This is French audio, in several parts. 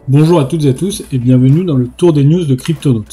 Bonjour à toutes et à tous et bienvenue dans le tour des news de Cryptonaut.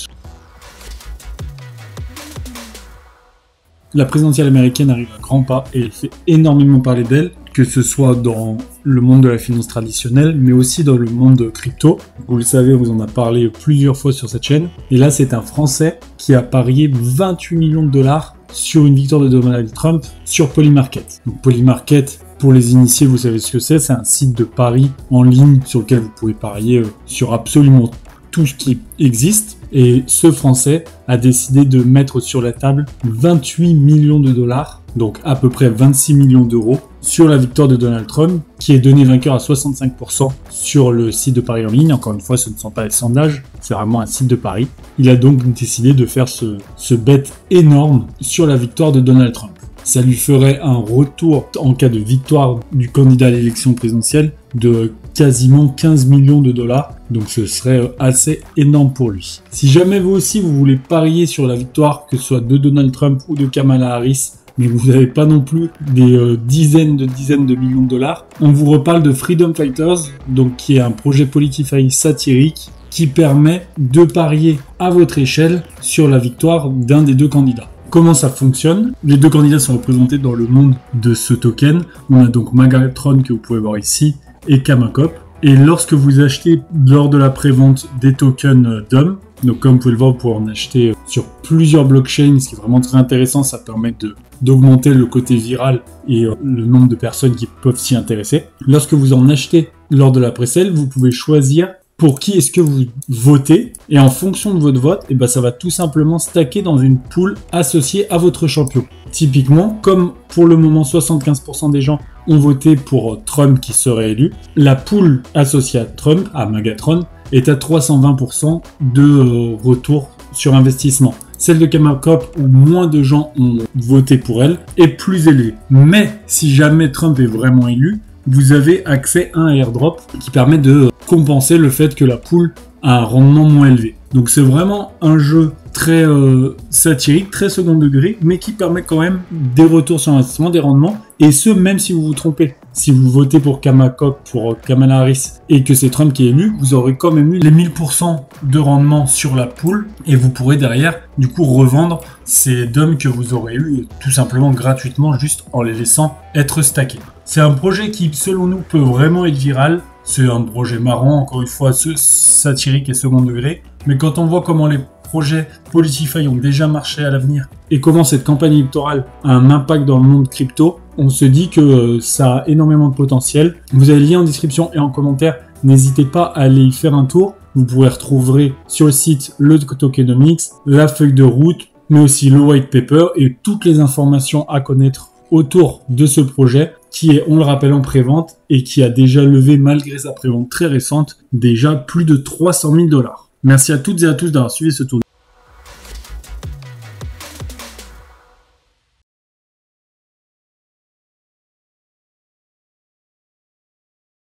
La présidentielle américaine arrive à grands pas et elle fait énormément parler d'elle, que ce soit dans le monde de la finance traditionnelle, mais aussi dans le monde de crypto. Vous le savez, on vous en a parlé plusieurs fois sur cette chaîne. Et là, c'est un Français qui a parié 28 millions de dollars sur une victoire de Donald Trump sur Polymarket. Donc Polymarket, pour les initiés, vous savez ce que c'est un site de paris en ligne sur lequel vous pouvez parier sur absolument tout ce qui existe. Et ce Français a décidé de mettre sur la table 28 millions de dollars, donc à peu près 26 millions d'euros, sur la victoire de Donald Trump, qui est donné vainqueur à 65% sur le site de paris en ligne. Encore une fois, ce ne sont pas des sondages, c'est vraiment un site de paris. Il a donc décidé de faire ce bet énorme sur la victoire de Donald Trump. Ça lui ferait un retour en cas de victoire du candidat à l'élection présidentielle de quasiment 15 millions de dollars. Donc ce serait assez énorme pour lui. Si jamais vous aussi vous voulez parier sur la victoire, que ce soit de Donald Trump ou de Kamala Harris, mais vous n'avez pas non plus des dizaines de millions de dollars, on vous reparle de Freedom Fighters, donc qui est un projet Politify satirique qui permet de parier à votre échelle sur la victoire d'un des deux candidats. Comment ça fonctionne? Les deux candidats sont représentés dans le monde de ce token. On a donc Magatron que vous pouvez voir ici et Kamakop. Et lorsque vous achetez lors de la prévente des tokens DOM, donc comme vous pouvez le voir, vous pouvez en acheter sur plusieurs blockchains, ce qui est vraiment très intéressant, ça permet d'augmenter le côté viral et le nombre de personnes qui peuvent s'y intéresser. Lorsque vous en achetez lors de la pré-sale, vous pouvez choisir pour qui est-ce que vous votez, et en fonction de votre vote, ça va tout simplement stacker dans une pool associée à votre champion. Typiquement, comme pour le moment 75% des gens ont voté pour Trump qui serait élu, la pool associée à Trump, à Magatron, est à 320% de retour sur investissement. Celle de Kamakop, où moins de gens ont voté pour elle, est plus élevée. Mais si jamais Trump est vraiment élu, vous avez accès à un airdrop qui permet de compenser le fait que la pool a un rendement moins élevé. Donc c'est vraiment un jeu très satirique, très second degré, mais qui permet quand même des retours sur investissement, des rendements, et ce même si vous vous trompez. Si vous votez pour Kamakop, pour Kamala Harris, et que c'est Trump qui est élu, vous aurez quand même eu les 1000% de rendement sur la pool, et vous pourrez derrière, du coup, revendre ces DOM que vous aurez eu tout simplement gratuitement, juste en les laissant être stackés. C'est un projet qui, selon nous, peut vraiment être viral. C'est un projet marrant, encore une fois, satirique et second degré. Mais quand on voit comment les projets Politify ont déjà marché à l'avenir et comment cette campagne électorale a un impact dans le monde crypto, on se dit que ça a énormément de potentiel. Vous avez le lien en description et en commentaire. N'hésitez pas à aller y faire un tour. Vous pourrez retrouver sur le site le tokenomics, la feuille de route, mais aussi le white paper et toutes les informations à connaître autour de ce projet qui est, on le rappelle, en prévente et qui a déjà levé, malgré sa prévente très récente, déjà plus de 300 000 $. Merci à toutes et à tous d'avoir suivi ce tour.